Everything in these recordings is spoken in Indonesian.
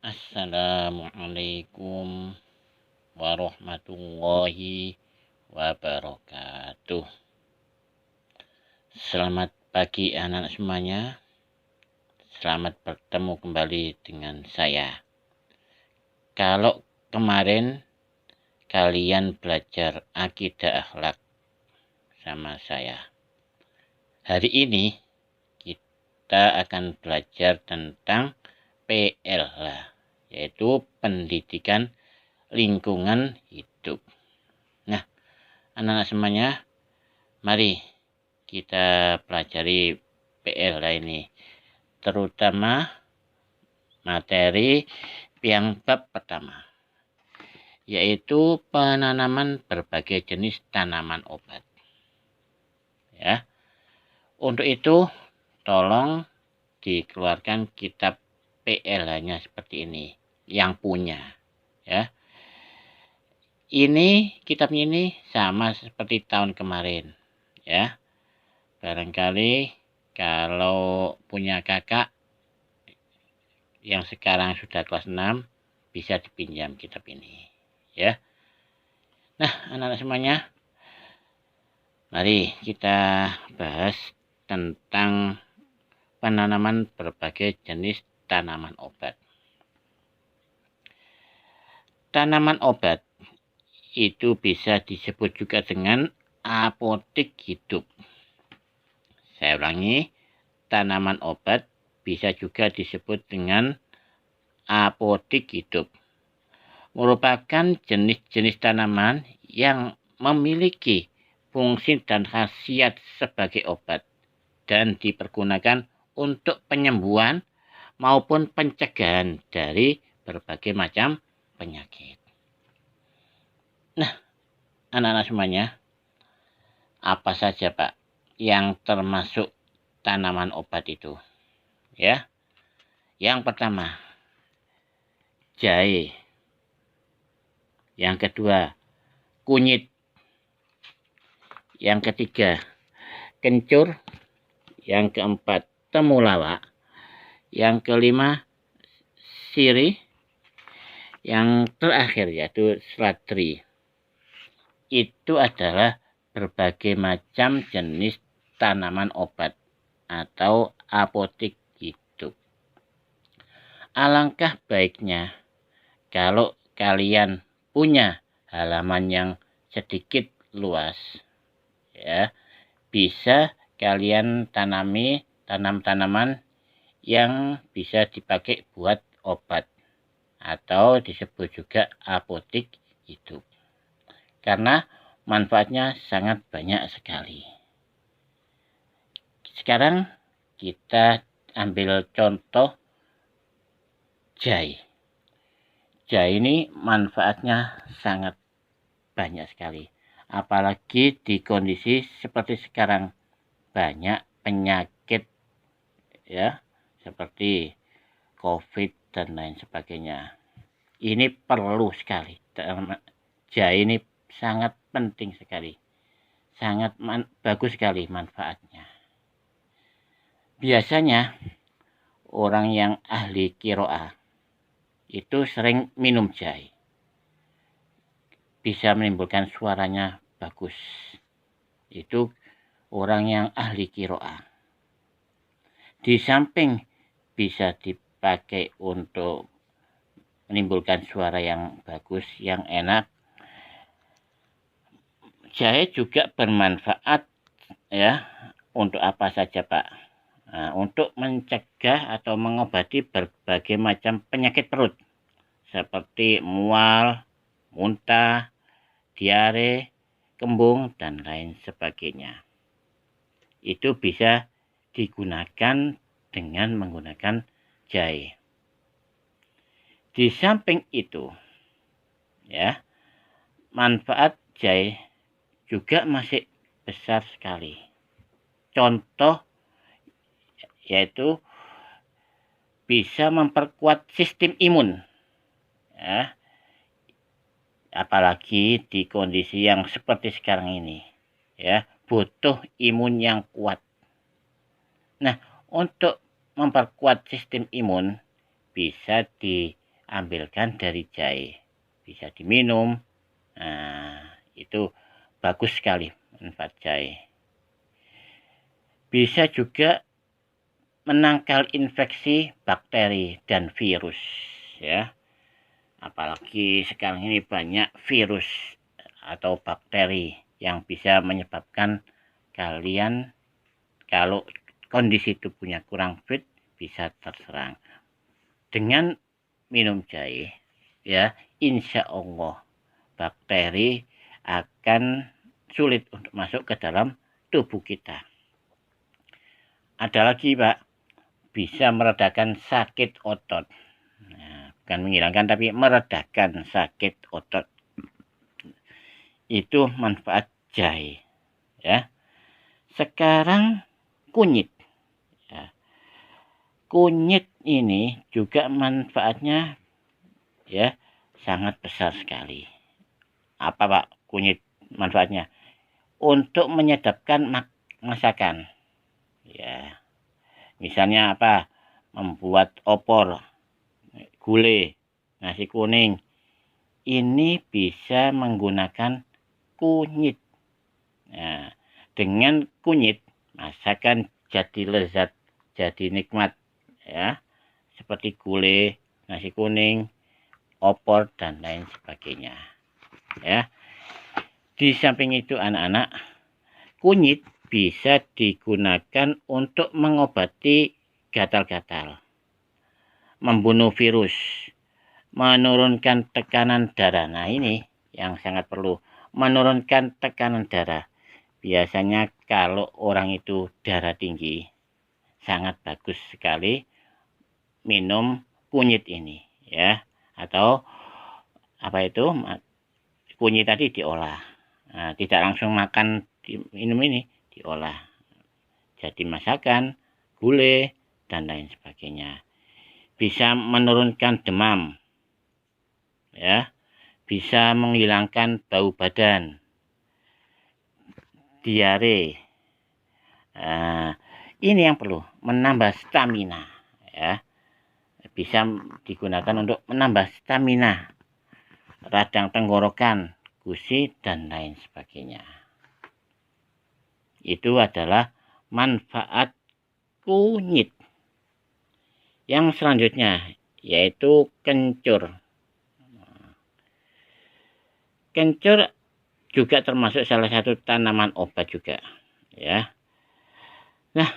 Assalamualaikum warahmatullahi wabarakatuh. Selamat pagi anak-anak semuanya. Selamat bertemu kembali dengan saya. Kalau kemarin kalian belajar akidah akhlak sama saya, hari ini kita akan belajar tentang PL, yaitu pendidikan lingkungan hidup. Nah, anak-anak semuanya, mari kita pelajari PL ini, terutama materi yang bab pertama, yaitu penanaman berbagai jenis tanaman obat. Ya, untuk itu tolong dikeluarkan kitab PL-nya seperti ini, yang punya. Ya, ini kitabnya ini sama seperti tahun kemarin. Ya, barangkali kalau punya kakak yang sekarang sudah kelas 6 bisa dipinjam kitab ini, ya. Nah, anak-anak semuanya, mari kita bahas tentang penanaman berbagai jenis tanaman obat. Tanaman obat itu bisa disebut juga dengan apotik hidup. Saya ulangi, tanaman obat bisa juga disebut dengan apotik hidup. Merupakan jenis-jenis tanaman yang memiliki fungsi dan khasiat sebagai obat dan dipergunakan untuk penyembuhan maupun pencegahan dari berbagai macam penyakit. Nah, anak-anak semuanya, apa saja Pak yang termasuk tanaman obat itu? Ya, yang pertama, jahe. Yang kedua, kunyit. Yang ketiga, kencur. Yang keempat, temulawak. Yang kelima, sirih. Yang terakhir yaitu seladri. Itu adalah berbagai macam jenis tanaman obat atau apotik hidup. Alangkah baiknya kalau kalian punya halaman yang sedikit luas, ya, bisa kalian tanam tanaman yang bisa dipakai buat obat atau disebut juga apotik hidup, karena manfaatnya sangat banyak sekali. Sekarang kita ambil contoh jahe. Jahe ini manfaatnya sangat banyak sekali, apalagi di kondisi seperti sekarang, banyak penyakit, ya, seperti COVID dan lain sebagainya. Ini perlu sekali, jahe ini sangat penting sekali, sangat bagus sekali manfaatnya. Biasanya orang yang ahli qiraah itu sering minum jahe, bisa menimbulkan suaranya bagus. Itu orang yang ahli qiraah. Di samping bisa dipakai untuk menimbulkan suara yang bagus, yang enak, jahe juga bermanfaat, ya. Untuk apa saja Pak? Nah, untuk mencegah atau mengobati berbagai macam penyakit perut seperti mual, muntah, diare, kembung, dan lain sebagainya. Itu bisa digunakan dengan menggunakan jahe. Di samping itu, ya, manfaat jahe juga masih besar sekali. Contoh yaitu bisa memperkuat sistem imun, ya, apalagi di kondisi yang seperti sekarang ini, ya, butuh imun yang kuat. Nah, untuk memperkuat sistem imun bisa ambilkan dari jahe, bisa diminum. Nah, itu bagus sekali manfaat jahe. Bisa juga menangkal infeksi bakteri dan virus, ya. Apalagi sekarang ini banyak virus atau bakteri yang bisa menyebabkan kalian kalau kondisi tubuhnya kurang fit bisa terserang. Dengan minum jahe, ya, insya Allah bakteri akan sulit untuk masuk ke dalam tubuh kita. Ada lagi, Pak, bisa meredakan sakit otot. Nah, bukan menghilangkan tapi meredakan sakit otot. Itu manfaat jahe, ya. Sekarang kunyit, ya. Kunyit ini juga manfaatnya, ya, sangat besar sekali. Apa, Pak, kunyit manfaatnya? Untuk menyedapkan masakan, ya. Misalnya apa? Membuat opor, gulai, nasi kuning. Ini bisa menggunakan kunyit. Nah, dengan kunyit masakan jadi lezat, jadi nikmat, ya. Seperti gulai, nasi kuning, opor dan lain sebagainya, ya. Di samping itu anak-anak, kunyit bisa digunakan untuk mengobati gatal-gatal, membunuh virus, menurunkan tekanan darah. Nah, ini yang sangat perlu, menurunkan tekanan darah. Biasanya kalau orang itu darah tinggi, sangat bagus sekali minum kunyit ini, ya. Atau apa itu, kunyit tadi diolah. Nah, tidak langsung makan, minum ini diolah jadi masakan, gulai dan lain sebagainya. Bisa menurunkan demam, ya. Bisa menghilangkan bau badan, diare. Nah, ini yang perlu, menambah stamina, ya. Bisa digunakan untuk menambah stamina, radang tenggorokan, gusi dan lain sebagainya. Itu adalah manfaat kunyit. Yang selanjutnya yaitu kencur. Kencur juga termasuk salah satu tanaman obat juga, ya. Nah,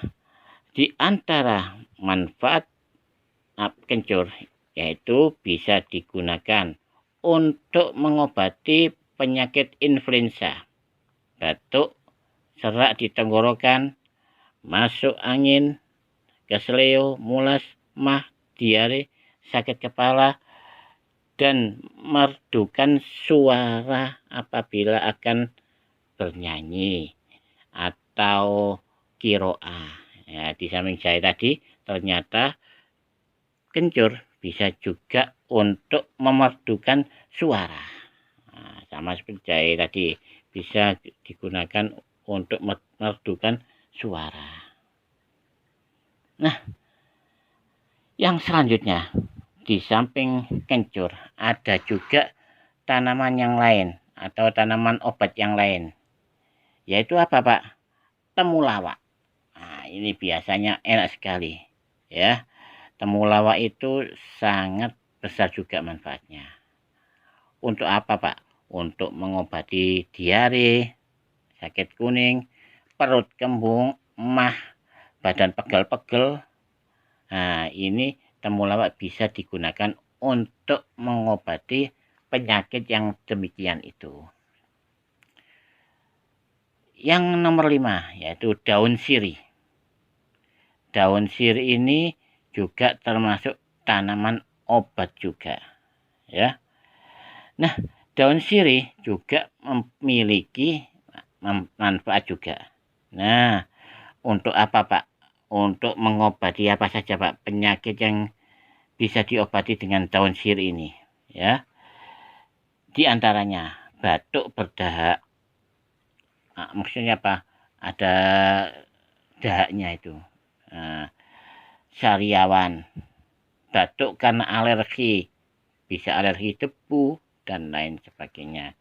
di antara manfaat kencur yaitu bisa digunakan untuk mengobati penyakit influenza, batuk, serak di tenggorokan, masuk angin, keseleo, mulas, mah, diare, sakit kepala, dan merdukan suara apabila akan bernyanyi atau kiroah. Ya, di samping jahe tadi, ternyata kencur bisa juga untuk memerdukan suara. Nah, sama seperti jahe tadi, bisa digunakan untuk memerdukan suara. Nah, yang selanjutnya, di samping kencur, ada juga tanaman yang lain atau tanaman obat yang lain. Yaitu apa, Pak? Temulawak. Nah, ini biasanya enak sekali, ya. Temulawak itu sangat besar juga manfaatnya. Untuk apa, Pak? Untuk mengobati diare, sakit kuning, perut kembung, emah, badan pegel-pegel. Nah, ini temulawak bisa digunakan untuk mengobati penyakit yang demikian itu. Yang nomor 5 yaitu daun sirih. Daun sirih ini juga termasuk tanaman obat juga, ya. Nah, daun sirih juga memiliki manfaat juga. Nah, untuk apa, Pak? Untuk mengobati apa saja, Pak, penyakit yang bisa diobati dengan daun sirih ini, ya. Di antaranya batuk berdahak. Nah, maksudnya apa? Ada dahaknya itu. Nah, sariawan, batuk karena alergi, bisa alergi debu, dan lain sebagainya.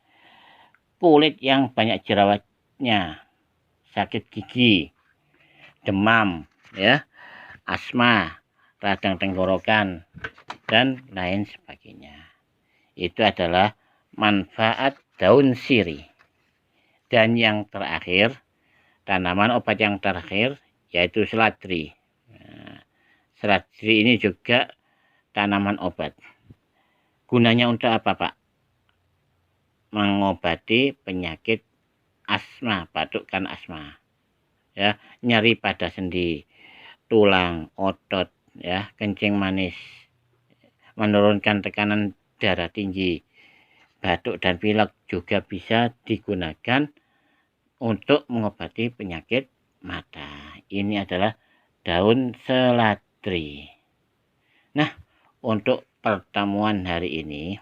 Kulit yang banyak jerawatnya, sakit gigi, demam, ya, asma, radang tenggorokan, dan lain sebagainya. Itu adalah manfaat daun sirih. Dan yang terakhir, tanaman obat yang terakhir yaitu seladri. Nah, seladri ini juga tanaman obat. Gunanya untuk apa, Pak? Mengobati penyakit asma, batuk kan asma. Ya, nyeri pada sendi, tulang, otot, ya, kencing manis, menurunkan tekanan darah tinggi, batuk dan pilek juga bisa digunakan untuk mengobati penyakit mata. Ini adalah daun seladri. Nah, untuk pertemuan hari ini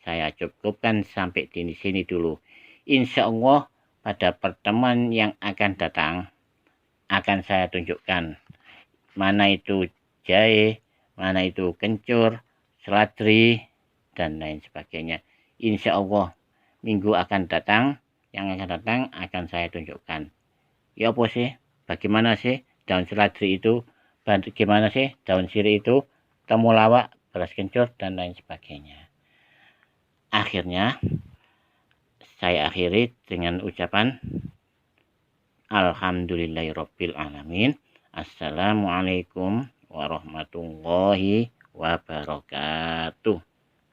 saya cukupkan sampai di sini dulu. Insya Allah pada pertemuan yang akan datang akan saya tunjukkan mana itu jahe, mana itu kencur, seladri, dan lain sebagainya. Insya Allah minggu akan datang, yang akan datang akan saya tunjukkan. Ya apa sih? Bagaimana sih daun seladri itu? Bagaimana sih daun sirih itu? Temulawak, beras kencur, dan lain sebagainya. Akhirnya saya akhiri dengan ucapan Alhamdulillahirabbil alamin. Assalamualaikum warahmatullahi wabarakatuh.